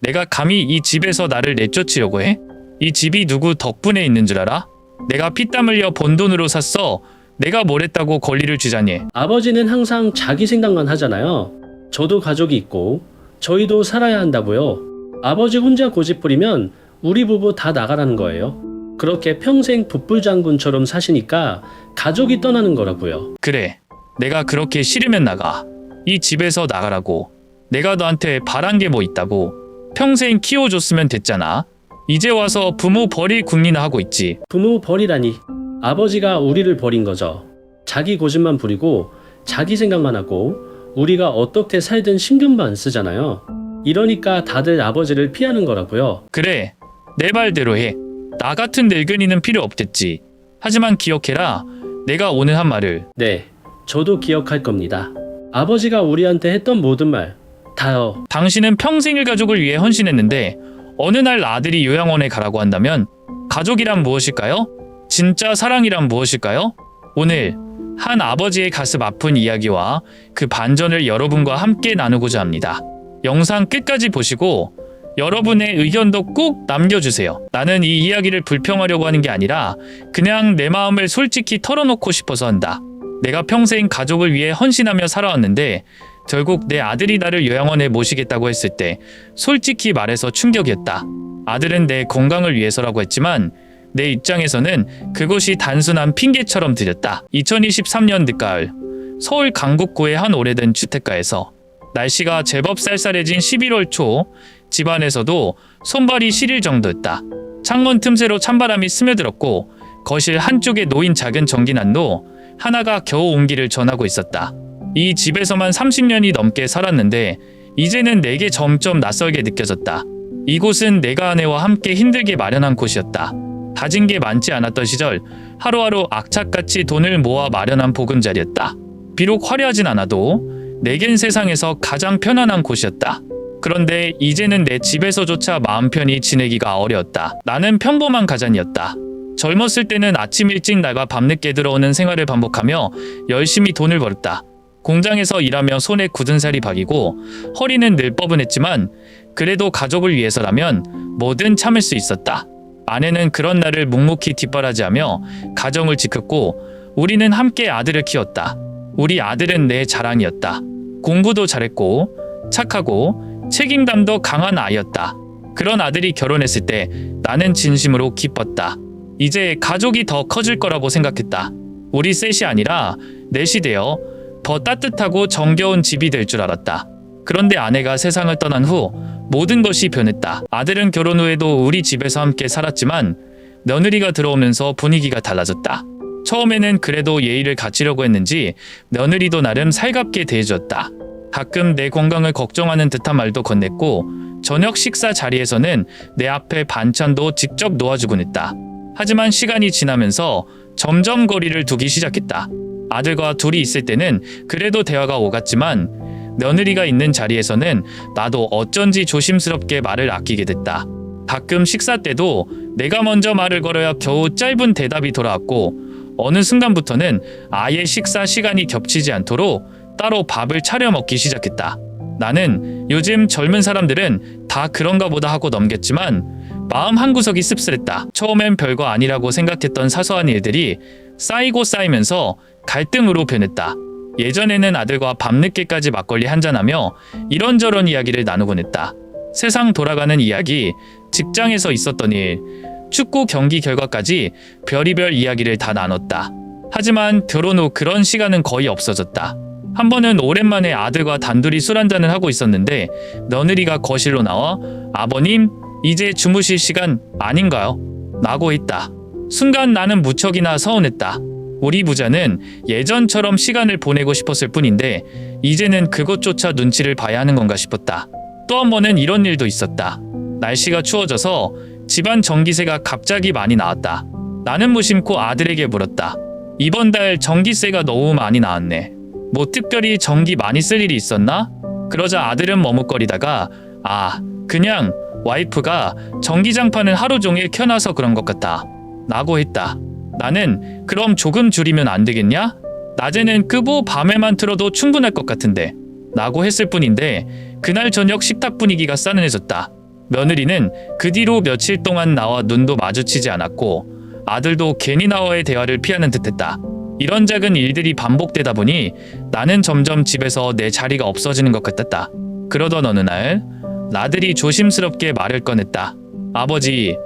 내가 감히 이 집에서 나를 내쫓으려고 해? 이 집이 누구 덕분에 있는 줄 알아? 내가 피땀 흘려 번 돈으로 샀어. 내가 뭘 했다고 권리를 주자니. 아버지는 항상 자기 생각만 하잖아요. 저도 가족이 있고 저희도 살아야 한다고요. 아버지 혼자 고집 부리면 우리 부부 다 나가라는 거예요. 그렇게 평생 붓불장군처럼 사시니까 가족이 떠나는 거라고요. 그래, 내가 그렇게 싫으면 나가. 이 집에서 나가라고. 내가 너한테 바란 게 뭐 있다고. 평생 키워줬으면 됐잖아. 이제 와서 부모 버릴 궁리나 하고 있지. 부모 버리라니. 아버지가 우리를 버린 거죠. 자기 고집만 부리고 자기 생각만 하고 우리가 어떻게 살든 신경도 안 쓰잖아요. 이러니까 다들 아버지를 피하는 거라고요. 그래, 내 말대로 해. 나 같은 늙은이는 필요 없겠지. 하지만 기억해라. 내가 오늘 한 말을. 네, 저도 기억할 겁니다. 아버지가 우리한테 했던 모든 말 다요. 당신은 평생을 가족을 위해 헌신했는데 어느 날 아들이 요양원에 가라고 한다면 가족이란 무엇일까요? 진짜 사랑이란 무엇일까요? 오늘 한 아버지의 가슴 아픈 이야기와 그 반전을 여러분과 함께 나누고자 합니다. 영상 끝까지 보시고 여러분의 의견도 꼭 남겨주세요. 나는 이 이야기를 불평하려고 하는 게 아니라 그냥 내 마음을 솔직히 털어놓고 싶어서 한다. 내가 평생 가족을 위해 헌신하며 살아왔는데 결국 내 아들이 나를 요양원에 모시겠다고 했을 때 솔직히 말해서 충격이었다. 아들은 내 건강을 위해서라고 했지만 내 입장에서는 그것이 단순한 핑계처럼 들렸다. 2023년 늦가을 서울 강북구의 한 오래된 주택가에서 날씨가 제법 쌀쌀해진 11월 초 집안에서도 손발이 시릴 정도였다. 창문 틈새로 찬바람이 스며들었고 거실 한쪽에 놓인 작은 전기난로 하나가 겨우 온기를 전하고 있었다. 이 집에서만 30년이 넘게 살았는데 이제는 내게 점점 낯설게 느껴졌다. 이곳은 내가 아내와 함께 힘들게 마련한 곳이었다. 가진 게 많지 않았던 시절 하루하루 악착같이 돈을 모아 마련한 보금자리였다. 비록 화려하진 않아도 내겐 세상에서 가장 편안한 곳이었다. 그런데 이제는 내 집에서조차 마음 편히 지내기가 어려웠다. 나는 평범한 가장이었다. 젊었을 때는 아침 일찍 나가 밤늦게 들어오는 생활을 반복하며 열심히 돈을 벌었다. 공장에서 일하며 손에 굳은 살이 박이고 허리는 늘 뻐근했지만 그래도 가족을 위해서라면 뭐든 참을 수 있었다. 아내는 그런 나를 묵묵히 뒷바라지하며 가정을 지켰고 우리는 함께 아들을 키웠다. 우리 아들은 내 자랑이었다. 공부도 잘했고 착하고 책임감도 강한 아이였다. 그런 아들이 결혼했을 때 나는 진심으로 기뻤다. 이제 가족이 더 커질 거라고 생각했다. 우리 셋이 아니라 넷이 되어 더 따뜻하고 정겨운 집이 될 줄 알았다. 그런데 아내가 세상을 떠난 후 모든 것이 변했다. 아들은 결혼 후에도 우리 집에서 함께 살았지만 며느리가 들어오면서 분위기가 달라졌다. 처음에는 그래도 예의를 갖추려고 했는지 며느리도 나름 살갑게 대해주었다. 가끔 내 건강을 걱정하는 듯한 말도 건넸고 저녁 식사 자리에서는 내 앞에 반찬도 직접 놓아주곤 했다. 하지만 시간이 지나면서 점점 거리를 두기 시작했다. 아들과 둘이 있을 때는 그래도 대화가 오갔지만 며느리가 있는 자리에서는 나도 어쩐지 조심스럽게 말을 아끼게 됐다. 가끔 식사 때도 내가 먼저 말을 걸어야 겨우 짧은 대답이 돌아왔고 어느 순간부터는 아예 식사 시간이 겹치지 않도록 따로 밥을 차려 먹기 시작했다. 나는 요즘 젊은 사람들은 다 그런가 보다 하고 넘겼지만 마음 한구석이 씁쓸했다. 처음엔 별거 아니라고 생각했던 사소한 일들이 쌓이고 쌓이면서 갈등으로 변했다. 예전에는 아들과 밤늦게까지 막걸리 한잔하며 이런저런 이야기를 나누곤 했다. 세상 돌아가는 이야기, 직장에서 있었던 일, 축구 경기 결과까지 별의별 이야기를 다 나눴다. 하지만 결혼 후 그런 시간은 거의 없어졌다. 한 번은 오랜만에 아들과 단둘이 술 한잔을 하고 있었는데 며느리가 거실로 나와 아버님, 이제 주무실 시간 아닌가요? 라고 했다. 순간 나는 무척이나 서운했다. 우리 부자는 예전처럼 시간을 보내고 싶었을 뿐인데 이제는 그것조차 눈치를 봐야 하는 건가 싶었다. 또 한 번은 이런 일도 있었다. 날씨가 추워져서 집안 전기세가 갑자기 많이 나왔다. 나는 무심코 아들에게 물었다. 이번 달 전기세가 너무 많이 나왔네. 뭐 특별히 전기 많이 쓸 일이 있었나? 그러자 아들은 머뭇거리다가 그냥 와이프가 전기장판을 하루 종일 켜놔서 그런 것 같아 라고 했다. 나는 그럼 조금 줄이면 안 되겠냐? 낮에는 끄고 밤에만 틀어도 충분할 것 같은데 라고 했을 뿐인데 그날 저녁 식탁 분위기가 싸늘해졌다. 며느리는 그 뒤로 며칠 동안 나와 눈도 마주치지 않았고 아들도 괜히 나와의 대화를 피하는 듯했다. 이런 작은 일들이 반복되다 보니 나는 점점 집에서 내 자리가 없어지는 것 같았다. 그러던 어느 날 아들이 조심스럽게 말을 꺼냈다. 아버지,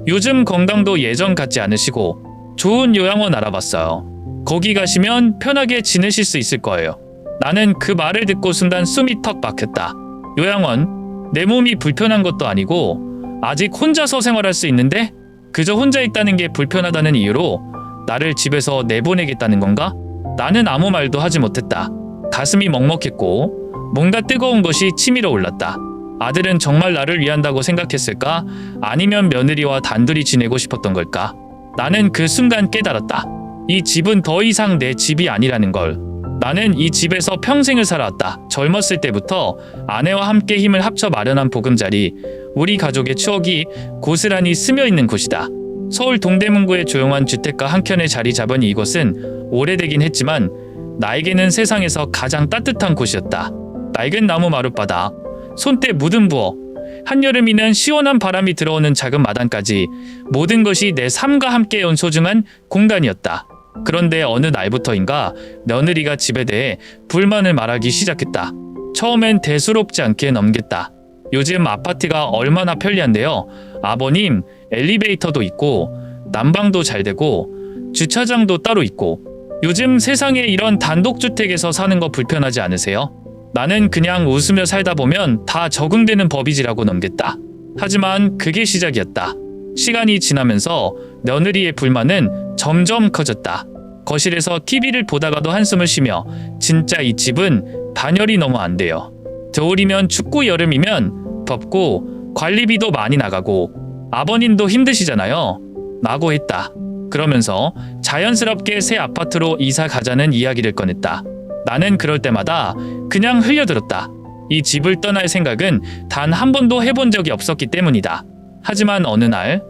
요즘 건강도 예전 같지 않으시고 좋은 요양원 알아봤어요. 거기 가시면 편하게 지내실 수 있을 거예요. 나는 그 말을 듣고 순간 숨이 턱 막혔다. 요양원? 내 몸이 불편한 것도 아니고 아직 혼자서 생활할 수 있는데 그저 혼자 있다는 게 불편하다는 이유로 나를 집에서 내보내겠다는 건가? 나는 아무 말도 하지 못했다. 가슴이 먹먹했고 뭔가 뜨거운 것이 치밀어 올랐다. 아들은 정말 나를 위한다고 생각했을까? 아니면 며느리와 단둘이 지내고 싶었던 걸까? 나는 그 순간 깨달았다. 이 집은 더 이상 내 집이 아니라는 걸. 나는 이 집에서 평생을 살아왔다. 젊었을 때부터 아내와 함께 힘을 합쳐 마련한 보금자리, 우리 가족의 추억이 고스란히 스며있는 곳이다. 서울 동대문구의 조용한 주택가 한켠에 자리 잡은 이곳은 오래되긴 했지만 나에게는 세상에서 가장 따뜻한 곳이었다. 낡은 나무 마룻바닥, 손때 묻은 부엌, 한여름이면 시원한 바람이 들어오는 작은 마당까지 모든 것이 내 삶과 함께해온 소중한 공간이었다. 그런데 어느 날부터인가 며느리가 집에 대해 불만을 말하기 시작했다. 처음엔 대수롭지 않게 넘겼다. 요즘 아파트가 얼마나 편리한데요. 아버님, 엘리베이터도 있고 난방도 잘 되고 주차장도 따로 있고 요즘 세상에 이런 단독주택에서 사는 거 불편하지 않으세요? 나는 그냥 웃으며 살다 보면 다 적응되는 법이지라고 넘겼다. 하지만 그게 시작이었다. 시간이 지나면서 며느리의 불만은 점점 커졌다. 거실에서 TV를 보다가도 한숨을 쉬며 진짜 이 집은 단열이 너무 안 돼요. 겨울이면 춥고 여름이면 덥고 관리비도 많이 나가고 아버님도 힘드시잖아요. 라고 했다. 그러면서 자연스럽게 새 아파트로 이사 가자는 이야기를 꺼냈다. 나는 그럴 때마다 그냥 흘려들었다. 이 집을 떠날 생각은 단 한 번도 해본 적이 없었기 때문이다. 하지만 어느 날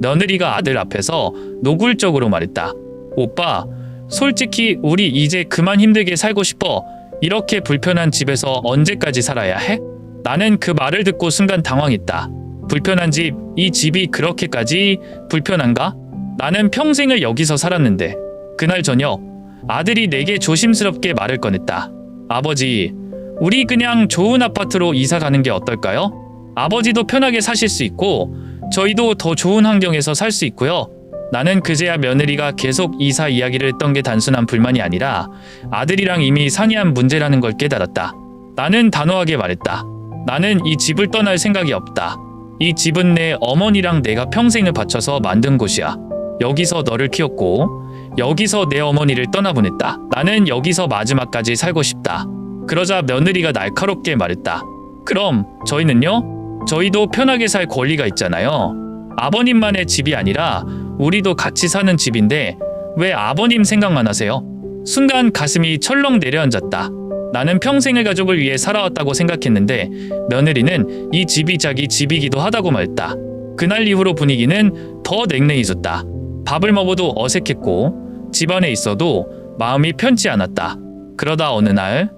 며느리가 아들 앞에서 노골적으로 말했다. 오빠, 솔직히 우리 이제 그만 힘들게 살고 싶어. 이렇게 불편한 집에서 언제까지 살아야 해? 나는 그 말을 듣고 순간 당황했다. 불편한 집, 이 집이 그렇게까지 불편한가? 나는 평생을 여기서 살았는데. 그날 저녁 아들이 내게 조심스럽게 말을 꺼냈다. 아버지, 우리 그냥 좋은 아파트로 이사 가는 게 어떨까요? 아버지도 편하게 사실 수 있고 저희도 더 좋은 환경에서 살 수 있고요. 나는 그제야 며느리가 계속 이사 이야기를 했던 게 단순한 불만이 아니라 아들이랑 이미 상의한 문제라는 걸 깨달았다. 나는 단호하게 말했다. 나는 이 집을 떠날 생각이 없다. 이 집은 내 어머니랑 내가 평생을 바쳐서 만든 곳이야. 여기서 너를 키웠고 여기서 내 어머니를 떠나보냈다. 나는 여기서 마지막까지 살고 싶다. 그러자 며느리가 날카롭게 말했다. 그럼 저희는요? 저희도 편하게 살 권리가 있잖아요. 아버님만의 집이 아니라 우리도 같이 사는 집인데 왜 아버님 생각만 하세요? 순간 가슴이 철렁 내려앉았다. 나는 평생을 가족을 위해 살아왔다고 생각했는데 며느리는 이 집이 자기 집이기도 하다고 말했다. 그날 이후로 분위기는 더 냉랭해졌다. 밥을 먹어도 어색했고 집안에 있어도 마음이 편치 않았다. 그러다 어느 날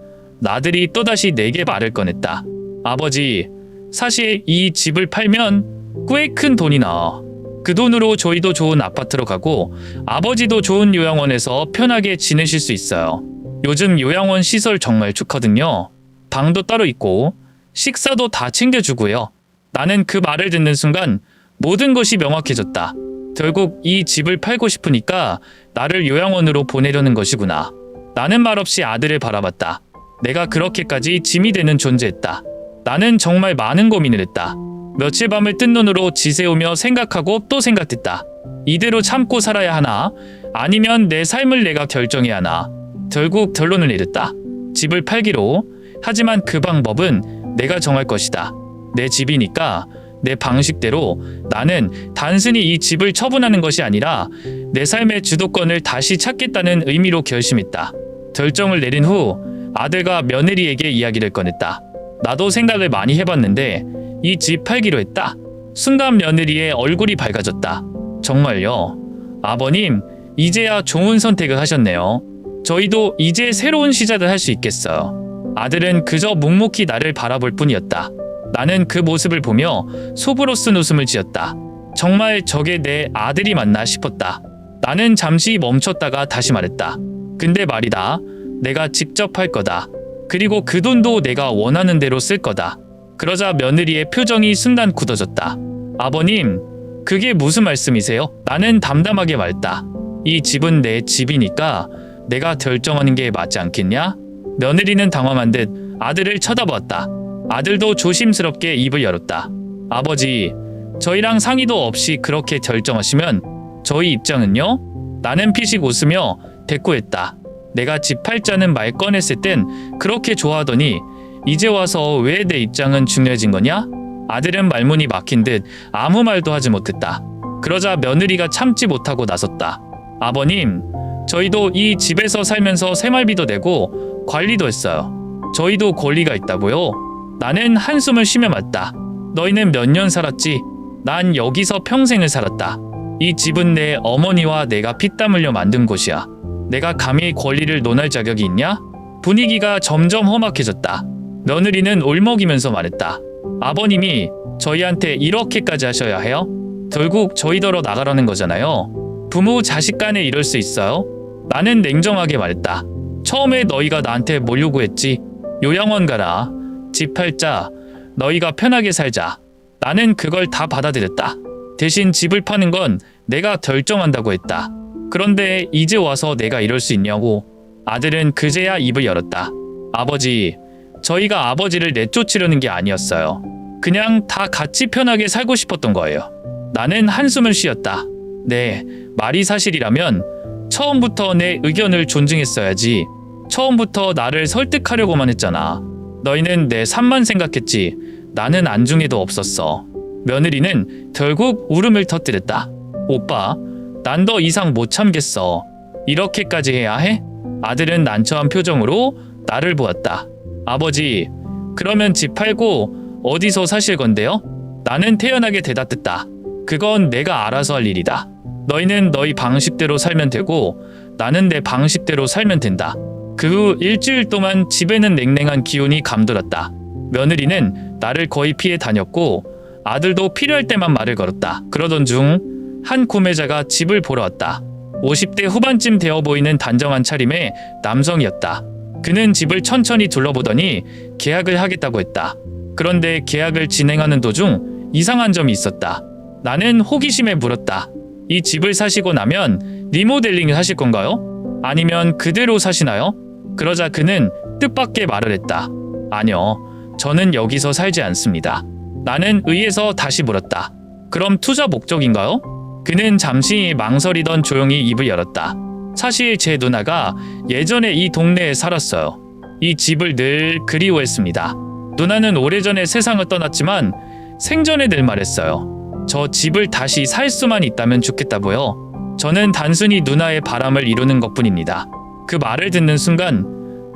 아들이 또다시 내게 말을 꺼냈다. 아버지, 사실 이 집을 팔면 꽤 큰 돈이 나와. 그 돈으로 저희도 좋은 아파트로 가고 아버지도 좋은 요양원에서 편하게 지내실 수 있어요. 요즘 요양원 시설 정말 좋거든요. 방도 따로 있고 식사도 다 챙겨주고요. 나는 그 말을 듣는 순간 모든 것이 명확해졌다. 결국 이 집을 팔고 싶으니까 나를 요양원으로 보내려는 것이구나. 나는 말없이 아들을 바라봤다. 내가 그렇게까지 짐이 되는 존재했다. 나는 정말 많은 고민을 했다. 며칠 밤을 뜬 눈으로 지새우며 생각하고 또 생각했다. 이대로 참고 살아야 하나? 아니면 내 삶을 내가 결정해야 하나? 결국 결론을 내렸다. 집을 팔기로. 하지만 그 방법은 내가 정할 것이다. 내 집이니까 내 방식대로. 나는 단순히 이 집을 처분하는 것이 아니라 내 삶의 주도권을 다시 찾겠다는 의미로 결심했다. 결정을 내린 후 아들과 며느리에게 이야기를 꺼냈다. 나도 생각을 많이 해봤는데 이 집 팔기로 했다. 순간 며느리의 얼굴이 밝아졌다. 정말요? 아버님, 이제야 좋은 선택을 하셨네요. 저희도 이제 새로운 시작을 할 수 있겠어요. 아들은 그저 묵묵히 나를 바라볼 뿐이었다. 나는 그 모습을 보며 속으로 쓴 웃음을 지었다. 정말 저게 내 아들이 맞나 싶었다. 나는 잠시 멈췄다가 다시 말했다. 근데 말이다. 내가 직접 할 거다. 그리고 그 돈도 내가 원하는 대로 쓸 거다. 그러자 며느리의 표정이 순간 굳어졌다. 아버님, 그게 무슨 말씀이세요? 나는 담담하게 말했다. 이 집은 내 집이니까 내가 결정하는 게 맞지 않겠냐? 며느리는 당황한 듯 아들을 쳐다보았다. 아들도 조심스럽게 입을 열었다. 아버지, 저희랑 상의도 없이 그렇게 결정하시면 저희 입장은요? 나는 피식 웃으며 대꾸했다. 내가 집 팔자는 말 꺼냈을 땐 그렇게 좋아하더니 이제 와서 왜 내 입장은 중요해진 거냐? 아들은 말문이 막힌 듯 아무 말도 하지 못했다. 그러자 며느리가 참지 못하고 나섰다. 아버님, 저희도 이 집에서 살면서 생활비도 내고 관리도 했어요. 저희도 권리가 있다고요? 나는 한숨을 쉬며 말했다. 너희는 몇 년 살았지? 난 여기서 평생을 살았다. 이 집은 내 어머니와 내가 피땀 흘려 만든 곳이야. 내가 감히 권리를 논할 자격이 있냐? 분위기가 점점 험악해졌다. 며느리는 울먹이면서 말했다. 아버님이 저희한테 이렇게까지 하셔야 해요? 결국 저희더러 나가라는 거잖아요. 부모 자식 간에 이럴 수 있어요? 나는 냉정하게 말했다. 처음에 너희가 나한테 뭘 요구했지? 요양원 가라. 집 팔자. 너희가 편하게 살자. 나는 그걸 다 받아들였다. 대신 집을 파는 건 내가 결정한다고 했다. 그런데 이제 와서 내가 이럴 수 있냐고. 아들은 그제야 입을 열었다. 아버지, 저희가 아버지를 내쫓으려는 게 아니었어요. 그냥 다 같이 편하게 살고 싶었던 거예요. 나는 한숨을 쉬었다. 네, 말이 사실이라면 처음부터 내 의견을 존중했어야지. 처음부터 나를 설득하려고만 했잖아. 너희는 내 삶만 생각했지. 나는 안중에도 없었어. 며느리는 결국 울음을 터뜨렸다. 오빠, 난 더 이상 못 참겠어. 이렇게까지 해야 해? 아들은 난처한 표정으로 나를 보았다. 아버지, 그러면 집 팔고 어디서 사실 건데요? 나는 태연하게 대답했다. 그건 내가 알아서 할 일이다. 너희는 너희 방식대로 살면 되고 나는 내 방식대로 살면 된다. 그 후 일주일 동안 집에는 냉랭한 기운이 감돌았다. 며느리는 나를 거의 피해 다녔고 아들도 필요할 때만 말을 걸었다. 그러던 중 한 구매자가 집을 보러 왔다. 50대 후반쯤 되어 보이는 단정한 차림의 남성이었다. 그는 집을 천천히 둘러보더니 계약을 하겠다고 했다. 그런데 계약을 진행하는 도중 이상한 점이 있었다. 나는 호기심에 물었다. 이 집을 사시고 나면 리모델링을 하실 건가요? 아니면 그대로 사시나요? 그러자 그는 뜻밖의 말을 했다. 아니요, 저는 여기서 살지 않습니다. 나는 의해서 다시 물었다. 그럼 투자 목적인가요? 그는 잠시 망설이던 조용히 입을 열었다. 사실 제 누나가 예전에 이 동네에 살았어요. 이 집을 늘 그리워했습니다. 누나는 오래전에 세상을 떠났지만 생전에 늘 말했어요. 저 집을 다시 살 수만 있다면 좋겠다고요. 저는 단순히 누나의 바람을 이루는 것뿐입니다. 그 말을 듣는 순간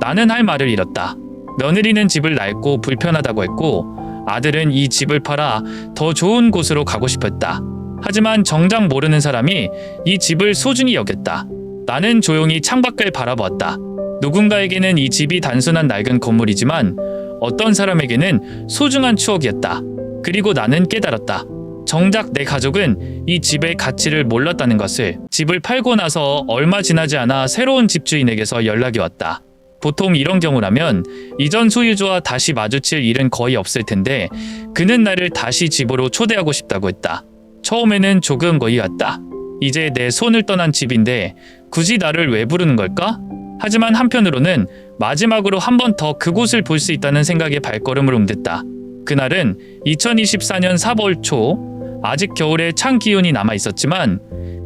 나는 할 말을 잃었다. 며느리는 집을 낡고 불편하다고 했고 아들은 이 집을 팔아 더 좋은 곳으로 가고 싶었다. 하지만 정작 모르는 사람이 이 집을 소중히 여겼다. 나는 조용히 창밖을 바라보았다. 누군가에게는 이 집이 단순한 낡은 건물이지만 어떤 사람에게는 소중한 추억이었다. 그리고 나는 깨달았다. 정작 내 가족은 이 집의 가치를 몰랐다는 것을. 집을 팔고 나서 얼마 지나지 않아 새로운 집주인에게서 연락이 왔다. 보통 이런 경우라면 이전 소유주와 다시 마주칠 일은 거의 없을 텐데 그는 나를 다시 집으로 초대하고 싶다고 했다. 처음에는 조금 의아했다. 이제 내 손을 떠난 집인데 굳이 나를 왜 부르는 걸까? 하지만 한편으로는 마지막으로 한 번 더 그곳을 볼 수 있다는 생각에 발걸음을 옮겼다. 그날은 2024년 4월 초, 아직 겨울에 찬 기운이 남아 있었지만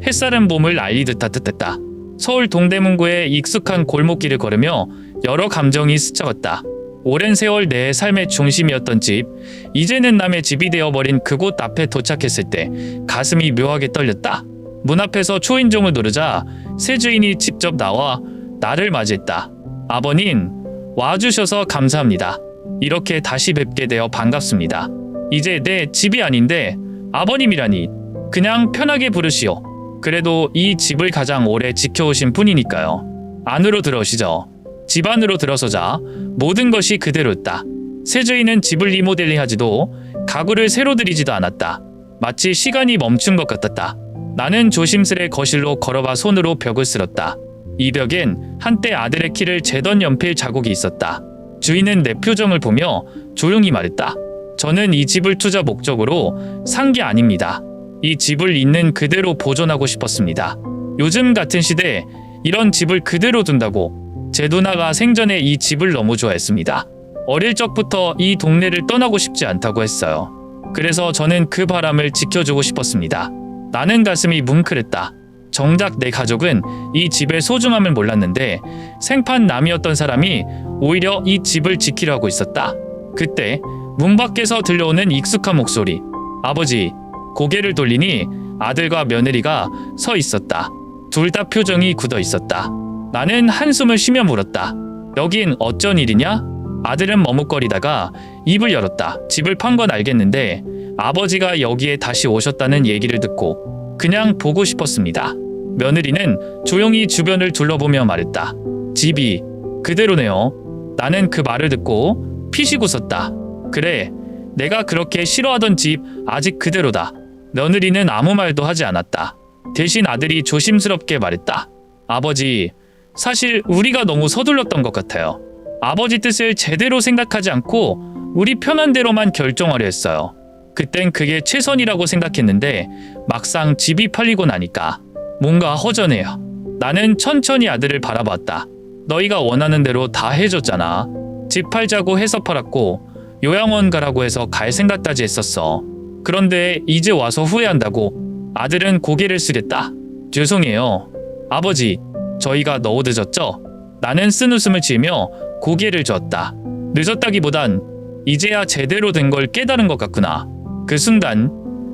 햇살은 봄을 알리듯 따뜻했다. 서울 동대문구의 익숙한 골목길을 걸으며 여러 감정이 스쳐갔다. 오랜 세월 내 삶의 중심이었던 집, 이제는 남의 집이 되어버린 그곳 앞에 도착했을 때 가슴이 묘하게 떨렸다. 문 앞에서 초인종을 누르자 새 주인이 직접 나와 나를 맞이했다. 아버님, 와주셔서 감사합니다. 이렇게 다시 뵙게 되어 반갑습니다. 이제 내 집이 아닌데 아버님이라니. 그냥 편하게 부르시오. 그래도 이 집을 가장 오래 지켜오신 분이니까요. 안으로 들어오시죠. 집 안으로 들어서자 모든 것이 그대로였다. 새 주인은 집을 리모델링하지도 가구를 새로 들이지도 않았다. 마치 시간이 멈춘 것 같았다. 나는 조심스레 거실로 걸어가 손으로 벽을 쓸었다. 이 벽엔 한때 아들의 키를 재던 연필 자국이 있었다. 주인은 내 표정을 보며 조용히 말했다. 저는 이 집을 투자 목적으로 산 게 아닙니다. 이 집을 있는 그대로 보존하고 싶었습니다. 요즘 같은 시대에 이런 집을 그대로 둔다고 제 누나가 생전에 이 집을 너무 좋아했습니다. 어릴 적부터 이 동네를 떠나고 싶지 않다고 했어요. 그래서 저는 그 바람을 지켜주고 싶었습니다. 나는 가슴이 뭉클했다. 정작 내 가족은 이 집의 소중함을 몰랐는데 생판 남이었던 사람이 오히려 이 집을 지키려 하고 있었다. 그때 문 밖에서 들려오는 익숙한 목소리. 아버지. 고개를 돌리니 아들과 며느리가 서 있었다. 둘 다 표정이 굳어 있었다. 나는 한숨을 쉬며 물었다. 여긴 어쩐 일이냐? 아들은 머뭇거리다가 입을 열었다. 집을 판 건 알겠는데 아버지가 여기에 다시 오셨다는 얘기를 듣고 그냥 보고 싶었습니다. 며느리는 조용히 주변을 둘러보며 말했다. 집이 그대로네요. 나는 그 말을 듣고 피식 웃었다. 그래, 내가 그렇게 싫어하던 집 아직 그대로다. 며느리는 아무 말도 하지 않았다. 대신 아들이 조심스럽게 말했다. 아버지, 사실 우리가 너무 서둘렀던 것 같아요. 아버지 뜻을 제대로 생각하지 않고 우리 편한 대로만 결정하려 했어요. 그땐 그게 최선이라고 생각했는데 막상 집이 팔리고 나니까 뭔가 허전해요. 나는 천천히 아들을 바라봤다. 너희가 원하는 대로 다 해줬잖아. 집 팔자고 해서 팔았고 요양원 가라고 해서 갈 생각까지 했었어. 그런데 이제 와서 후회한다고. 아들은 고개를 쓰렸다. 죄송해요. 아버지, 저희가 너무 늦었죠? 나는 쓴웃음을 지으며 고개를 저었다. 늦었다기보단 이제야 제대로 된 걸 깨달은 것 같구나. 그 순간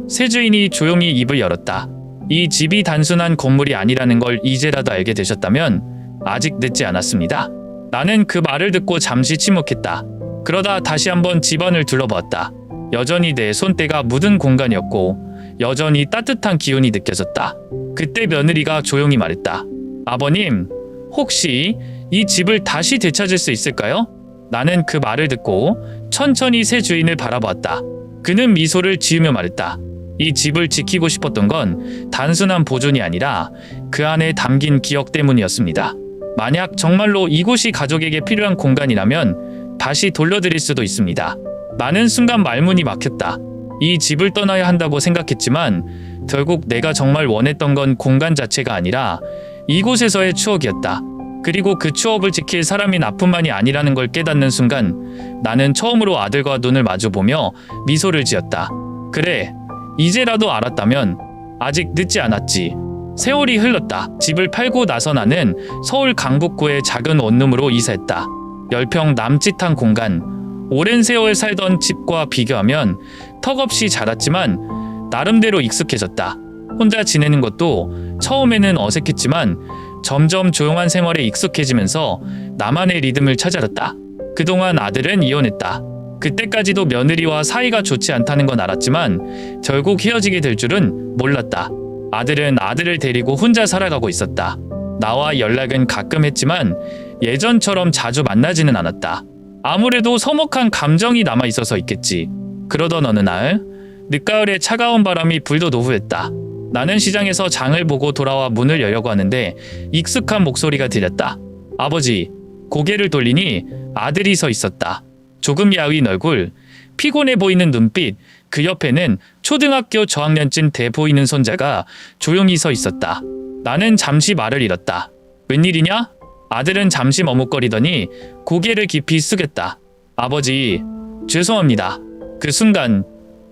새 주인이 조용히 입을 열었다. 이 집이 단순한 건물이 아니라는 걸 이제라도 알게 되셨다면 아직 늦지 않았습니다. 나는 그 말을 듣고 잠시 침묵했다. 그러다 다시 한번 집안을 둘러보았다. 여전히 내 손때가 묻은 공간이었고 여전히 따뜻한 기운이 느껴졌다. 그때 며느리가 조용히 말했다. 아버님, 혹시 이 집을 다시 되찾을 수 있을까요? 나는 그 말을 듣고 천천히 새 주인을 바라보았다. 그는 미소를 지으며 말했다. 이 집을 지키고 싶었던 건 단순한 보존이 아니라 그 안에 담긴 기억 때문이었습니다. 만약 정말로 이곳이 가족에게 필요한 공간이라면 다시 돌려드릴 수도 있습니다. 나는 순간 말문이 막혔다. 이 집을 떠나야 한다고 생각했지만 결국 내가 정말 원했던 건 공간 자체가 아니라 이곳에서의 추억이었다. 그리고 그 추억을 지킬 사람이 나뿐만이 아니라는 걸 깨닫는 순간 나는 처음으로 아들과 눈을 마주보며 미소를 지었다. 그래, 이제라도 알았다면 아직 늦지 않았지. 세월이 흘렀다. 집을 팔고 나서 나는 서울 강북구의 작은 원룸으로 이사했다. 10평 남짓한 공간. 오랜 세월 살던 집과 비교하면 턱없이 자랐지만 나름대로 익숙해졌다. 혼자 지내는 것도 처음에는 어색했지만 점점 조용한 생활에 익숙해지면서 나만의 리듬을 찾아갔다. 그동안 아들은 이혼했다. 그때까지도 며느리와 사이가 좋지 않다는 건 알았지만 결국 헤어지게 될 줄은 몰랐다. 아들은 아들을 데리고 혼자 살아가고 있었다. 나와 연락은 가끔 했지만 예전처럼 자주 만나지는 않았다. 아무래도 서먹한 감정이 남아있어서 있겠지. 그러던 어느 날 늦가을에 차가운 바람이 불도 노후했다. 나는 시장에서 장을 보고 돌아와 문을 열려고 하는데 익숙한 목소리가 들렸다. 아버지. 고개를 돌리니 아들이 서 있었다. 조금 야윈 얼굴, 피곤해 보이는 눈빛, 그 옆에는 초등학교 저학년쯤 돼 보이는 손자가 조용히 서 있었다. 나는 잠시 말을 잃었다. 웬일이냐? 아들은 잠시 머뭇거리더니 고개를 깊이 숙였다. 아버지, 죄송합니다. 그 순간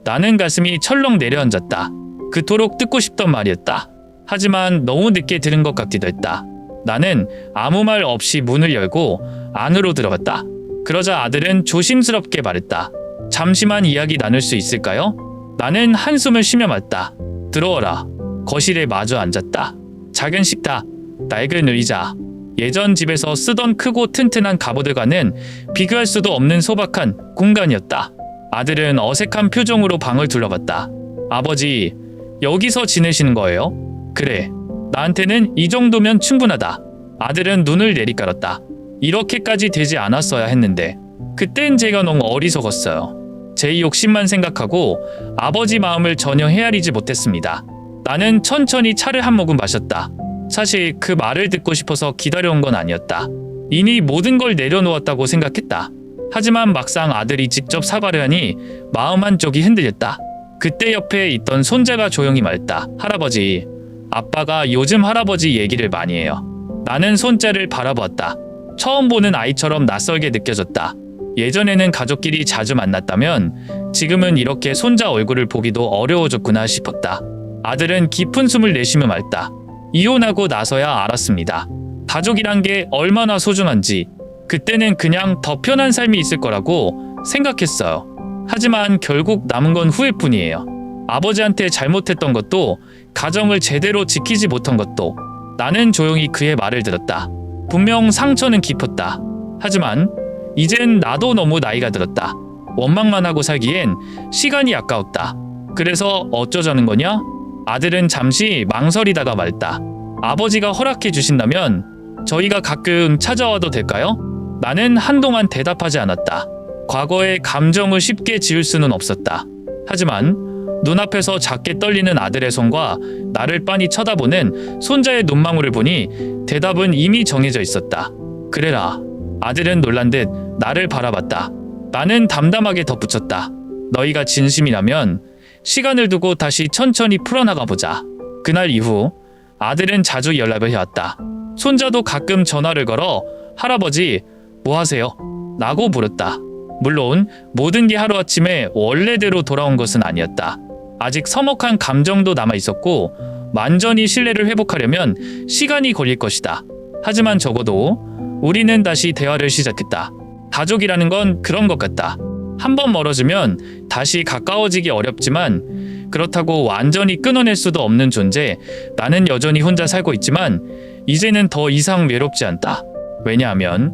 나는 가슴이 철렁 내려앉았다. 그토록 듣고 싶던 말이었다. 하지만 너무 늦게 들은 것 같기도 했다. 나는 아무 말 없이 문을 열고 안으로 들어갔다. 그러자 아들은 조심스럽게 말했다. 잠시만 이야기 나눌 수 있을까요? 나는 한숨을 쉬며 말했다. 들어오라. 거실에 마주 앉았다. 작은 식탁, 낡은 의자, 예전 집에서 쓰던 크고 튼튼한 갑옷들과는 비교할 수도 없는 소박한 공간이었다. 아들은 어색한 표정으로 방을 둘러봤다. 아버지, 여기서 지내시는 거예요? 그래, 나한테는 이 정도면 충분하다. 아들은 눈을 내리깔았다. 이렇게까지 되지 않았어야 했는데. 그땐 제가 너무 어리석었어요. 제 욕심만 생각하고 아버지 마음을 전혀 헤아리지 못했습니다. 나는 천천히 차를 한 모금 마셨다. 사실 그 말을 듣고 싶어서 기다려온 건 아니었다. 이미 모든 걸 내려놓았다고 생각했다. 하지만 막상 아들이 직접 사과를 하니 마음 한쪽이 흔들렸다. 그때 옆에 있던 손자가 조용히 말했다. 할아버지, 아빠가 요즘 할아버지 얘기를 많이 해요. 나는 손자를 바라보았다. 처음 보는 아이처럼 낯설게 느껴졌다. 예전에는 가족끼리 자주 만났다면 지금은 이렇게 손자 얼굴을 보기도 어려워졌구나 싶었다. 아들은 깊은 숨을 내쉬며 말했다. 이혼하고 나서야 알았습니다. 가족이란 게 얼마나 소중한지. 그때는 그냥 더 편한 삶이 있을 거라고 생각했어요. 하지만 결국 남은 건 후회뿐이에요. 아버지한테 잘못했던 것도, 가정을 제대로 지키지 못한 것도. 나는 조용히 그의 말을 들었다. 분명 상처는 깊었다. 하지만 이젠 나도 너무 나이가 들었다. 원망만 하고 살기엔 시간이 아까웠다. 그래서 어쩌자는 거냐? 아들은 잠시 망설이다가 말했다. 아버지가 허락해 주신다면 저희가 가끔 찾아와도 될까요? 나는 한동안 대답하지 않았다. 과거의 감정을 쉽게 지울 수는 없었다. 하지만 눈앞에서 작게 떨리는 아들의 손과 나를 빤히 쳐다보는 손자의 눈망울을 보니 대답은 이미 정해져 있었다. 그래라. 아들은 놀란 듯 나를 바라봤다. 나는 담담하게 덧붙였다. 너희가 진심이라면 시간을 두고 다시 천천히 풀어나가 보자. 그날 이후 아들은 자주 연락을 해왔다. 손자도 가끔 전화를 걸어 할아버지 뭐 하세요? 라고 물었다. 물론 모든 게 하루아침에 원래대로 돌아온 것은 아니었다. 아직 서먹한 감정도 남아있었고 완전히 신뢰를 회복하려면 시간이 걸릴 것이다. 하지만 적어도 우리는 다시 대화를 시작했다. 가족이라는 건 그런 것 같다. 한번 멀어지면 다시 가까워지기 어렵지만 그렇다고 완전히 끊어낼 수도 없는 존재. 나는 여전히 혼자 살고 있지만 이제는 더 이상 외롭지 않다. 왜냐하면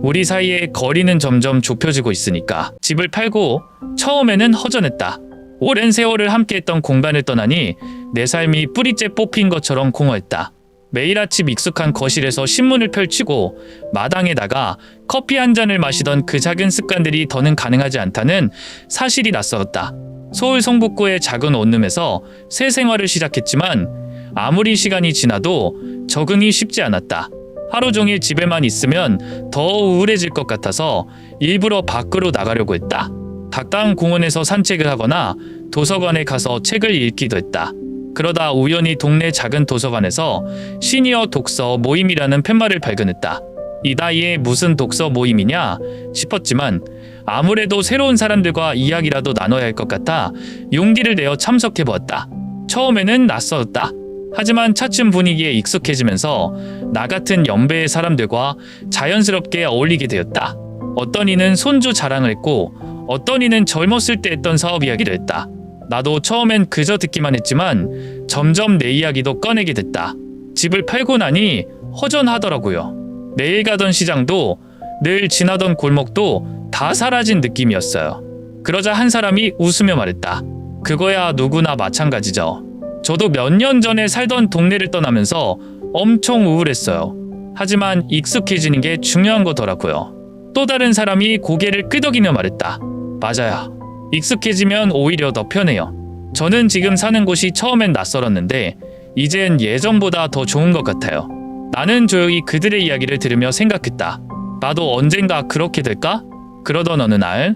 우리 사이의 거리는 점점 좁혀지고 있으니까. 집을 팔고 처음에는 허전했다. 오랜 세월을 함께했던 공간을 떠나니 내 삶이 뿌리째 뽑힌 것처럼 공허했다. 매일 아침 익숙한 거실에서 신문을 펼치고 마당에 나가 커피 한 잔을 마시던 그 작은 습관들이 더는 가능하지 않다는 사실이 낯설었다. 서울 성북구의 작은 원룸에서 새 생활을 시작했지만 아무리 시간이 지나도 적응이 쉽지 않았다. 하루 종일 집에만 있으면 더 우울해질 것 같아서 일부러 밖으로 나가려고 했다. 가까운 공원에서 산책을 하거나 도서관에 가서 책을 읽기도 했다. 그러다 우연히 동네 작은 도서관에서 시니어 독서 모임이라는 팻말을 발견했다. 이 나이에 무슨 독서 모임이냐 싶었지만 아무래도 새로운 사람들과 이야기라도 나눠야 할 것 같아 용기를 내어 참석해보았다. 처음에는 낯설었다. 하지만 차츰 분위기에 익숙해지면서 나 같은 연배의 사람들과 자연스럽게 어울리게 되었다. 어떤 이는 손주 자랑을 했고 어떤 이는 젊었을 때 했던 사업 이야기를 했다. 나도 처음엔 그저 듣기만 했지만 점점 내 이야기도 꺼내게 됐다. 집을 팔고 나니 허전하더라고요. 매일 가던 시장도 늘 지나던 골목도 다 사라진 느낌이었어요. 그러자 한 사람이 웃으며 말했다. 그거야 누구나 마찬가지죠. 저도 몇 년 전에 살던 동네를 떠나면서 엄청 우울했어요. 하지만 익숙해지는 게 중요한 거더라고요. 또 다른 사람이 고개를 끄덕이며 말했다. 맞아요. 익숙해지면 오히려 더 편해요. 저는 지금 사는 곳이 처음엔 낯설었는데 이젠 예전보다 더 좋은 것 같아요. 나는 조용히 그들의 이야기를 들으며 생각했다. 나도 언젠가 그렇게 될까? 그러던 어느 날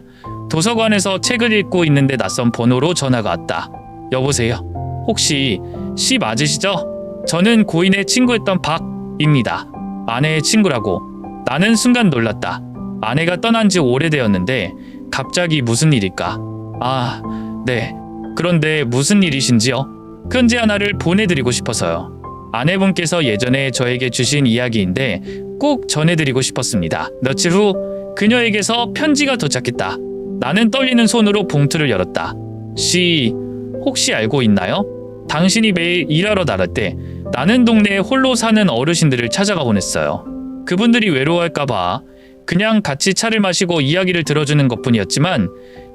도서관에서 책을 읽고 있는데 낯선 번호로 전화가 왔다. 여보세요? 혹시 씨 맞으시죠? 저는 고인의 친구였던 박입니다. 아내의 친구라고. 나는 순간 놀랐다. 아내가 떠난 지 오래되었는데 갑자기 무슨 일일까? 아, 네. 그런데 무슨 일이신지요? 편지 하나를 보내드리고 싶어서요. 아내분께서 예전에 저에게 주신 이야기인데 꼭 전해드리고 싶었습니다. 며칠 후 그녀에게서 편지가 도착했다. 나는 떨리는 손으로 봉투를 열었다. 씨, 혹시 알고 있나요? 당신이 매일 일하러 나갈 때 나는 동네에 홀로 사는 어르신들을 찾아가곤 했어요. 그분들이 외로워할까봐 그냥 같이 차를 마시고 이야기를 들어주는 것뿐이었지만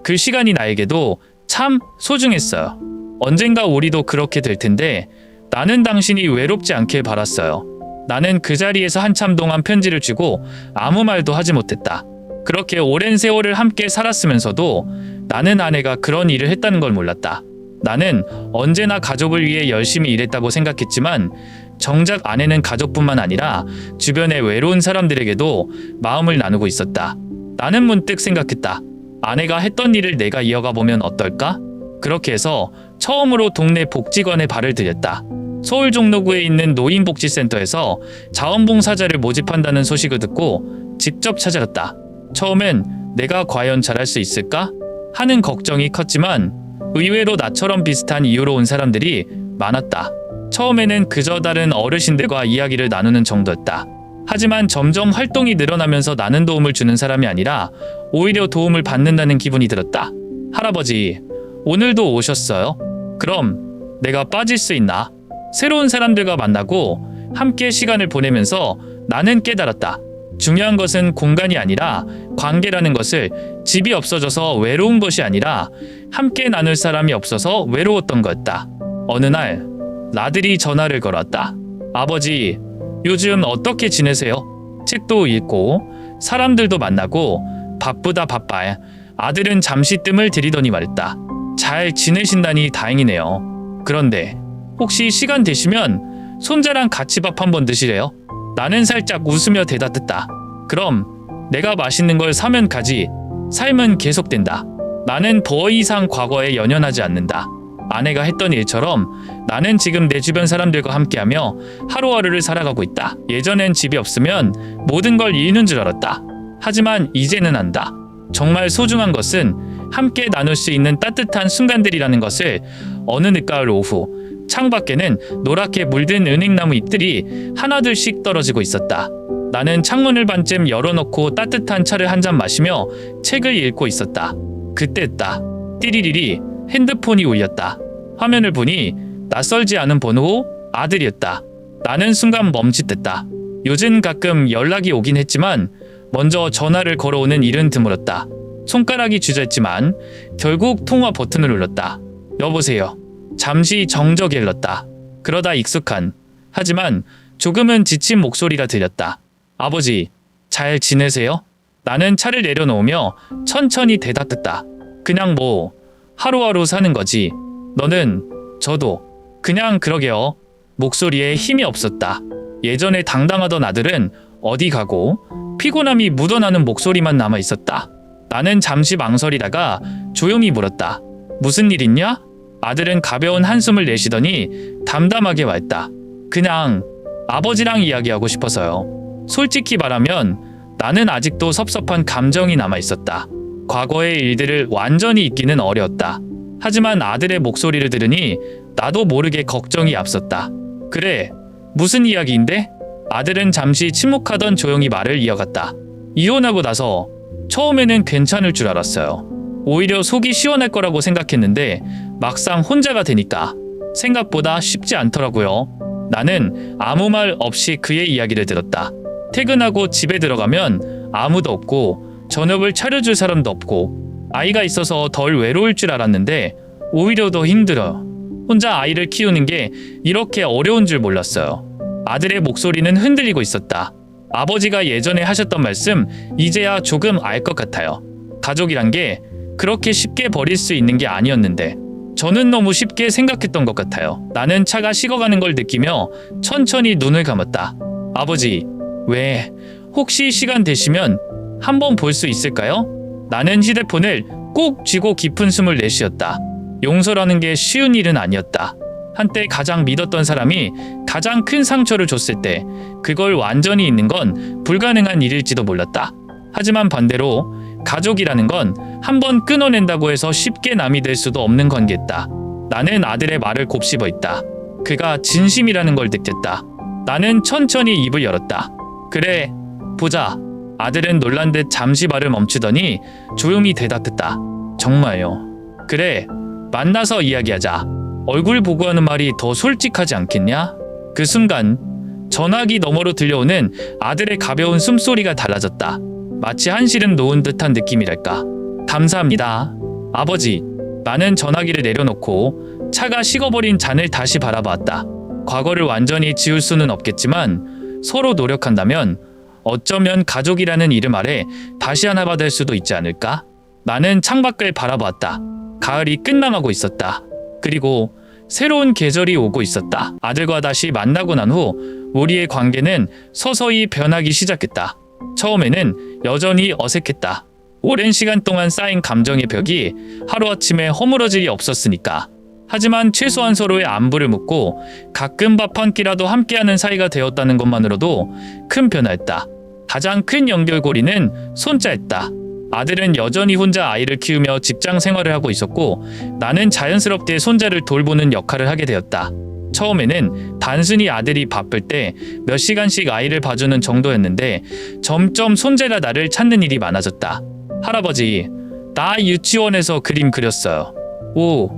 그 시간이 나에게도 참 소중했어요. 언젠가 우리도 그렇게 될 텐데 나는 당신이 외롭지 않길 바랐어요. 나는 그 자리에서 한참 동안 편지를 쥐고 아무 말도 하지 못했다. 그렇게 오랜 세월을 함께 살았으면서도 나는 아내가 그런 일을 했다는 걸 몰랐다. 나는 언제나 가족을 위해 열심히 일했다고 생각했지만 정작 아내는 가족뿐만 아니라 주변의 외로운 사람들에게도 마음을 나누고 있었다. 나는 문득 생각했다. 아내가 했던 일을 내가 이어가 보면 어떨까? 그렇게 해서 처음으로 동네 복지관에 발을 들였다. 서울 종로구에 있는 노인복지센터에서 자원봉사자를 모집한다는 소식을 듣고 직접 찾아갔다. 처음엔 내가 과연 잘할 수 있을까? 하는 걱정이 컸지만 의외로 나처럼 비슷한 이유로 온 사람들이 많았다. 처음에는 그저 다른 어르신들과 이야기를 나누는 정도였다. 하지만 점점 활동이 늘어나면서 나는 도움을 주는 사람이 아니라 오히려 도움을 받는다는 기분이 들었다. 할아버지, 오늘도 오셨어요? 그럼 내가 빠질 수 있나? 새로운 사람들과 만나고 함께 시간을 보내면서 나는 깨달았다. 중요한 것은 공간이 아니라 관계라는 것을 집이 없어져서 외로운 것이 아니라 함께 나눌 사람이 없어서 외로웠던 거였다. 어느 날 나들이 전화를 걸었다. 아버지, 요즘 어떻게 지내세요? 책도 읽고 사람들도 만나고 바쁘다 바빠. 아들은 잠시 뜸을 들이더니 말했다. 잘 지내신다니 다행이네요. 그런데 혹시 시간 되시면 손자랑 같이 밥 한번 드시래요? 나는 살짝 웃으며 대답했다. 그럼 내가 맛있는 걸 사면 가지. 삶은 계속된다. 나는 더 이상 과거에 연연하지 않는다. 아내가 했던 일처럼 나는 지금 내 주변 사람들과 함께하며 하루하루를 살아가고 있다. 예전엔 집이 없으면 모든 걸 잃는 줄 알았다. 하지만 이제는 안다. 정말 소중한 것은 함께 나눌 수 있는 따뜻한 순간들이라는 것을. 어느 늦가을 오후 창밖에는 노랗게 물든 은행나무 잎들이 하나둘씩 떨어지고 있었다. 나는 창문을 반쯤 열어놓고 따뜻한 차를 한 잔 마시며 책을 읽고 있었다. 그때였다. 띠리리리 핸드폰이 울렸다. 화면을 보니 낯설지 않은 번호 아들이었다. 나는 순간 멈칫했다. 요즘 가끔 연락이 오긴 했지만 먼저 전화를 걸어오는 일은 드물었다. 손가락이 주저했지만 결국 통화 버튼을 눌렀다. 여보세요. 잠시 정적이 흘렀다. 그러다 익숙한, 하지만 조금은 지친 목소리가 들렸다. 아버지, 잘 지내세요? 나는 차를 내려놓으며 천천히 대답했다. 그냥 뭐 하루하루 사는 거지. 너는? 저도 그냥 그러게요. 목소리에 힘이 없었다. 예전에 당당하던 아들은 어디 가고 피곤함이 묻어나는 목소리만 남아 있었다. 나는 잠시 망설이다가 조용히 물었다. 무슨 일 있냐? 아들은 가벼운 한숨을 내쉬더니 담담하게 말했다. 그냥 아버지랑 이야기하고 싶어서요. 솔직히 말하면 나는 아직도 섭섭한 감정이 남아 있었다. 과거의 일들을 완전히 잊기는 어려웠다. 하지만 아들의 목소리를 들으니 나도 모르게 걱정이 앞섰다. 그래, 무슨 이야기인데? 아들은 잠시 침묵하던 조용히 말을 이어갔다. 이혼하고 나서 처음에는 괜찮을 줄 알았어요. 오히려 속이 시원할 거라고 생각했는데 막상 혼자가 되니까 생각보다 쉽지 않더라고요. 나는 아무 말 없이 그의 이야기를 들었다. 퇴근하고 집에 들어가면 아무도 없고 저녁을 차려줄 사람도 없고 아이가 있어서 덜 외로울 줄 알았는데 오히려 더 힘들어요. 혼자 아이를 키우는 게 이렇게 어려운 줄 몰랐어요. 아들의 목소리는 흔들리고 있었다. 아버지가 예전에 하셨던 말씀 이제야 조금 알 것 같아요. 가족이란 게 그렇게 쉽게 버릴 수 있는 게 아니었는데 저는 너무 쉽게 생각했던 것 같아요. 나는 차가 식어가는 걸 느끼며 천천히 눈을 감았다. 아버지, 왜 혹시 시간 되시면 한번 볼 수 있을까요? 나는 휴대폰을 꼭 쥐고 깊은 숨을 내쉬었다. 용서라는 게 쉬운 일은 아니었다. 한때 가장 믿었던 사람이 가장 큰 상처를 줬을 때 그걸 완전히 잊는 건 불가능한 일일지도 몰랐다. 하지만 반대로 가족이라는 건 한번 끊어낸다고 해서 쉽게 남이 될 수도 없는 관계였다. 나는 아들의 말을 곱씹어 있다. 그가 진심이라는 걸 느꼈다. 나는 천천히 입을 열었다. 그래, 보자. 아들은 놀란 듯 잠시 말을 멈추더니 조용히 대답했다. 정말요. 그래, 만나서 이야기하자. 얼굴 보고 하는 말이 더 솔직하지 않겠냐? 그 순간 전화기 너머로 들려오는 아들의 가벼운 숨소리가 달라졌다. 마치 한시름 놓은 듯한 느낌이랄까. 감사합니다, 아버지. 나는 전화기를 내려놓고 차가 식어버린 잔을 다시 바라봤다. 과거를 완전히 지울 수는 없겠지만 서로 노력한다면 어쩌면 가족이라는 이름 아래 다시 하나가 될 수도 있지 않을까? 나는 창밖을 바라보았다. 가을이 끝나가고 있었다. 그리고 새로운 계절이 오고 있었다. 아들과 다시 만나고 난 후 우리의 관계는 서서히 변하기 시작했다. 처음에는 여전히 어색했다. 오랜 시간 동안 쌓인 감정의 벽이 하루아침에 허물어질 리 없었으니까. 하지만 최소한 서로의 안부를 묻고 가끔 밥 한 끼라도 함께하는 사이가 되었다는 것만으로도 큰 변화였다. 가장 큰 연결고리는 손자였다. 아들은 여전히 혼자 아이를 키우며 직장 생활을 하고 있었고 나는 자연스럽게 손자를 돌보는 역할을 하게 되었다. 처음에는 단순히 아들이 바쁠 때 몇 시간씩 아이를 봐주는 정도였는데 점점 손자가 나를 찾는 일이 많아졌다. 할아버지, 나 유치원에서 그림 그렸어요. 오,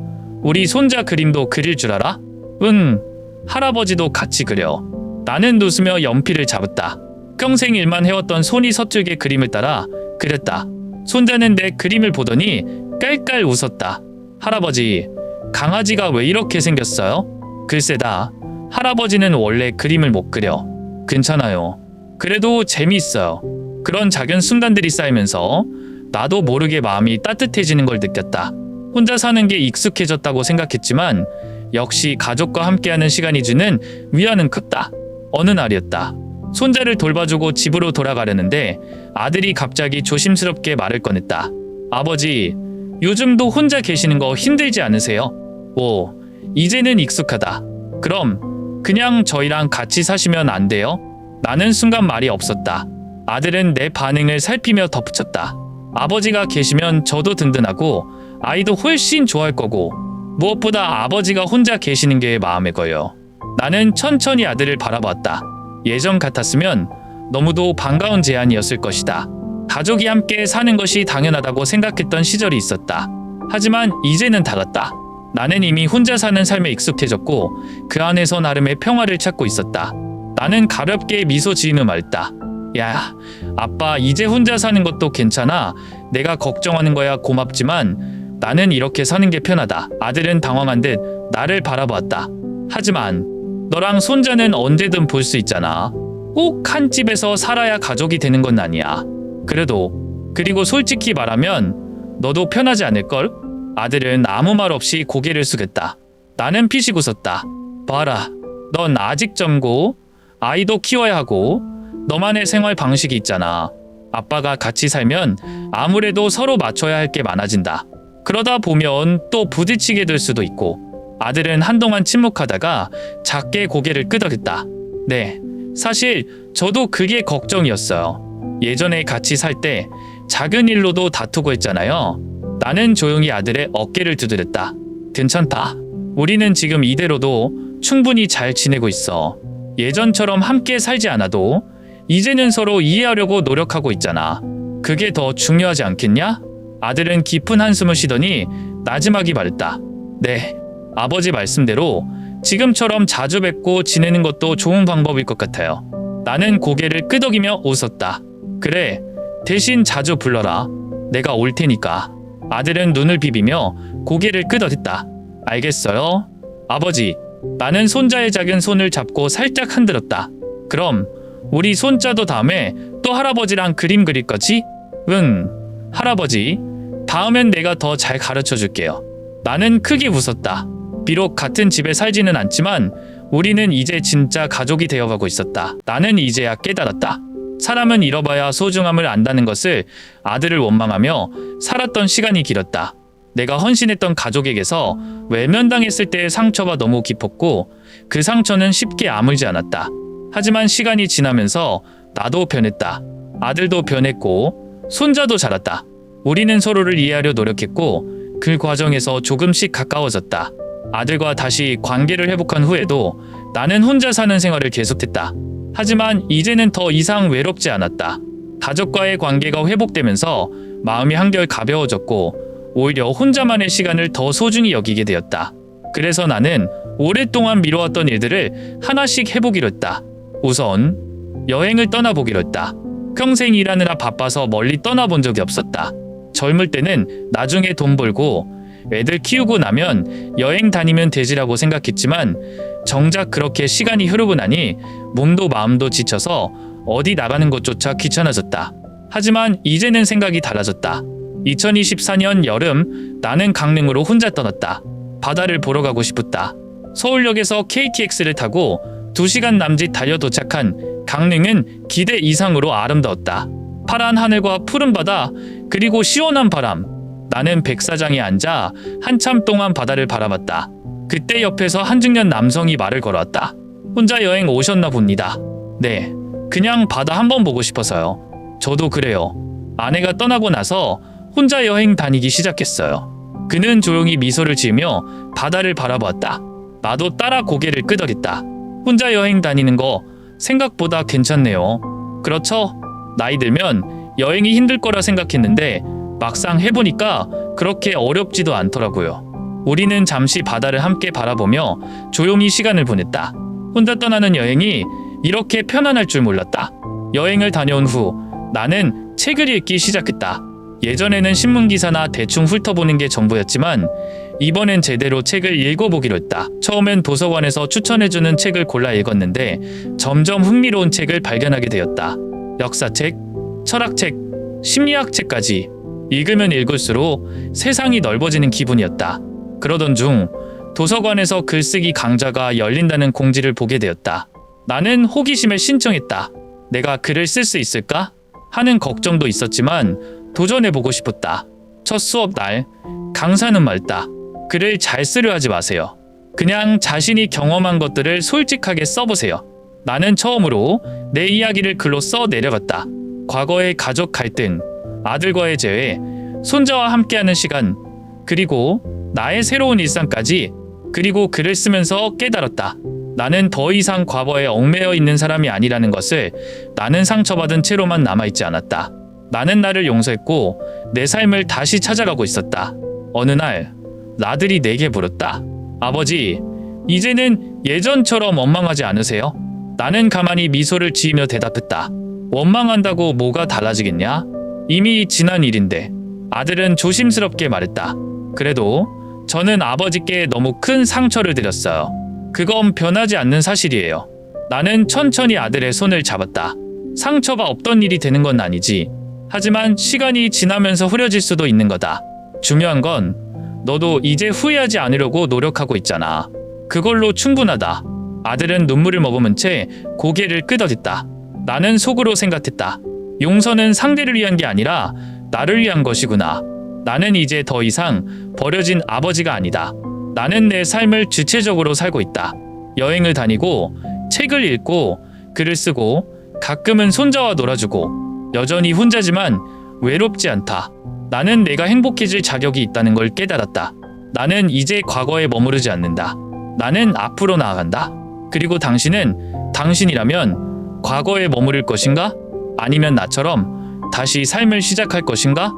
우리 손자 그림도 그릴 줄 알아? 응, 할아버지도 같이 그려. 나는 웃으며 연필을 잡았다. 평생 일만 해왔던 손이 서툴게 그림을 따라 그렸다. 손자는 내 그림을 보더니 깔깔 웃었다. 할아버지, 강아지가 왜 이렇게 생겼어요? 글쎄다. 할아버지는 원래 그림을 못 그려. 괜찮아요. 그래도 재미있어요. 그런 작은 순간들이 쌓이면서 나도 모르게 마음이 따뜻해지는 걸 느꼈다. 혼자 사는 게 익숙해졌다고 생각했지만 역시 가족과 함께하는 시간이 주는 위안은 컸다. 어느 날이었다. 손자를 돌봐주고 집으로 돌아가려는데 아들이 갑자기 조심스럽게 말을 꺼냈다. 아버지, 요즘도 혼자 계시는 거 힘들지 않으세요? 오, 이제는 익숙하다. 그럼 그냥 저희랑 같이 사시면 안 돼요? 나는 순간 말이 없었다. 아들은 내 반응을 살피며 덧붙였다. 아버지가 계시면 저도 든든하고 아이도 훨씬 좋아할 거고 무엇보다 아버지가 혼자 계시는 게 마음에 걸려. 나는 천천히 아들을 바라봤다. 예전 같았으면 너무도 반가운 제안이었을 것이다. 가족이 함께 사는 것이 당연하다고 생각했던 시절이 있었다. 하지만 이제는 달랐다. 나는 이미 혼자 사는 삶에 익숙해졌고 그 안에서 나름의 평화를 찾고 있었다. 나는 가볍게 미소 지으며 말했다. 야, 아빠 이제 혼자 사는 것도 괜찮아. 내가 걱정하는 거야 고맙지만 나는 이렇게 사는 게 편하다. 아들은 당황한 듯 나를 바라보았다. 하지만 너랑 손자는 언제든 볼 수 있잖아. 꼭 한 집에서 살아야 가족이 되는 건 아니야. 그리고 솔직히 말하면 너도 편하지 않을걸? 아들은 아무 말 없이 고개를 숙였다. 나는 피식 웃었다. 봐라, 넌 아직 젊고 아이도 키워야 하고 너만의 생활 방식이 있잖아. 아빠가 같이 살면 아무래도 서로 맞춰야 할 게 많아진다. 그러다 보면 또 부딪히게 될 수도 있고. 아들은 한동안 침묵하다가 작게 고개를 끄덕였다. 네, 사실 저도 그게 걱정이었어요. 예전에 같이 살 때 작은 일로도 다투고 했잖아요. 나는 조용히 아들의 어깨를 두드렸다. 괜찮다. 우리는 지금 이대로도 충분히 잘 지내고 있어. 예전처럼 함께 살지 않아도 이제는 서로 이해하려고 노력하고 있잖아. 그게 더 중요하지 않겠냐? 아들은 깊은 한숨을 쉬더니 나지막이 말했다. 네, 아버지 말씀대로 지금처럼 자주 뵙고 지내는 것도 좋은 방법일 것 같아요. 나는 고개를 끄덕이며 웃었다. 그래, 대신 자주 불러라. 내가 올 테니까. 아들은 눈을 비비며 고개를 끄덕였다. 알겠어요, 아버지. 나는 손자의 작은 손을 잡고 살짝 흔들었다. 그럼 우리 손자도 다음에 또 할아버지랑 그림 그릴 거지? 응, 할아버지. 다음엔 내가 더 잘 가르쳐 줄게요. 나는 크게 웃었다. 비록 같은 집에 살지는 않지만 우리는 이제 진짜 가족이 되어가고 있었다. 나는 이제야 깨달았다. 사람은 잃어봐야 소중함을 안다는 것을. 아들을 원망하며 살았던 시간이 길었다. 내가 헌신했던 가족에게서 외면당했을 때의 상처가 너무 깊었고 그 상처는 쉽게 아물지 않았다. 하지만 시간이 지나면서 나도 변했다. 아들도 변했고 손자도 자랐다. 우리는 서로를 이해하려 노력했고 그 과정에서 조금씩 가까워졌다. 아들과 다시 관계를 회복한 후에도 나는 혼자 사는 생활을 계속했다. 하지만 이제는 더 이상 외롭지 않았다. 가족과의 관계가 회복되면서 마음이 한결 가벼워졌고 오히려 혼자만의 시간을 더 소중히 여기게 되었다. 그래서 나는 오랫동안 미뤄왔던 일들을 하나씩 해보기로 했다. 우선 여행을 떠나보기로 했다. 평생 일하느라 바빠서 멀리 떠나본 적이 없었다. 젊을 때는 나중에 돈 벌고 애들 키우고 나면 여행 다니면 되지라고 생각했지만 정작 그렇게 시간이 흐르고 나니 몸도 마음도 지쳐서 어디 나가는 것조차 귀찮아졌다. 하지만 이제는 생각이 달라졌다. 2024년 여름 나는 강릉으로 혼자 떠났다. 바다를 보러 가고 싶었다. 서울역에서 KTX를 타고 2시간 남짓 달려 도착한 강릉은 기대 이상으로 아름다웠다. 파란 하늘과 푸른 바다 그리고 시원한 바람. 나는 백사장에 앉아 한참 동안 바다를 바라봤다. 그때 옆에서 한중년 남성이 말을 걸어왔다. 혼자 여행 오셨나 봅니다. 네, 그냥 바다 한번 보고 싶어서요. 저도 그래요. 아내가 떠나고 나서 혼자 여행 다니기 시작했어요. 그는 조용히 미소를 지으며 바다를 바라보았다. 나도 따라 고개를 끄덕였다. 혼자 여행 다니는 거 생각보다 괜찮네요. 그렇죠? 나이 들면 여행이 힘들 거라 생각했는데 막상 해보니까 그렇게 어렵지도 않더라고요. 우리는 잠시 바다를 함께 바라보며 조용히 시간을 보냈다. 혼자 떠나는 여행이 이렇게 편안할 줄 몰랐다. 여행을 다녀온 후 나는 책을 읽기 시작했다. 예전에는 신문기사나 대충 훑어보는 게 전부였지만 이번엔 제대로 책을 읽어보기로 했다. 처음엔 도서관에서 추천해주는 책을 골라 읽었는데 점점 흥미로운 책을 발견하게 되었다. 역사책, 철학책, 심리학책까지 읽으면 읽을수록 세상이 넓어지는 기분이었다. 그러던 중 도서관에서 글쓰기 강좌가 열린다는 공지를 보게 되었다. 나는 호기심에 신청했다. 내가 글을 쓸 수 있을까? 하는 걱정도 있었지만 도전해보고 싶었다. 첫 수업 날 강사는 말다. 글을 잘 쓰려 하지 마세요. 그냥 자신이 경험한 것들을 솔직하게 써보세요. 나는 처음으로 내 이야기를 글로 써 내려갔다. 과거의 가족 갈등, 아들과의 재회, 손자와 함께하는 시간, 그리고 나의 새로운 일상까지. 그리고 글을 쓰면서 깨달았다. 나는 더 이상 과거에 얽매여 있는 사람이 아니라는 것을. 나는 상처받은 채로만 남아있지 않았다. 나는 나를 용서했고 내 삶을 다시 찾아가고 있었다. 어느 날 나들이 내게 물었다. 아버지, 이제는 예전처럼 원망하지 않으세요? 나는 가만히 미소를 지으며 대답했다. 원망한다고 뭐가 달라지겠냐? 이미 지난 일인데. 아들은 조심스럽게 말했다. 그래도 저는 아버지께 너무 큰 상처를 드렸어요. 그건 변하지 않는 사실이에요. 나는 천천히 아들의 손을 잡았다. 상처가 없던 일이 되는 건 아니지. 하지만 시간이 지나면서 흐려질 수도 있는 거다. 중요한 건 너도 이제 후회하지 않으려고 노력하고 있잖아. 그걸로 충분하다. 아들은 눈물을 머금은 채 고개를 끄덕였다. 나는 속으로 생각했다. 용서는 상대를 위한 게 아니라 나를 위한 것이구나. 나는 이제 더 이상 버려진 아버지가 아니다. 나는 내 삶을 주체적으로 살고 있다. 여행을 다니고 책을 읽고 글을 쓰고 가끔은 손자와 놀아주고 여전히 혼자지만 외롭지 않다. 나는 내가 행복해질 자격이 있다는 걸 깨달았다. 나는 이제 과거에 머무르지 않는다. 나는 앞으로 나아간다. 그리고 당신은 당신이라면 과거에 머무를 것인가? 아니면 나처럼 다시 삶을 시작할 것인가?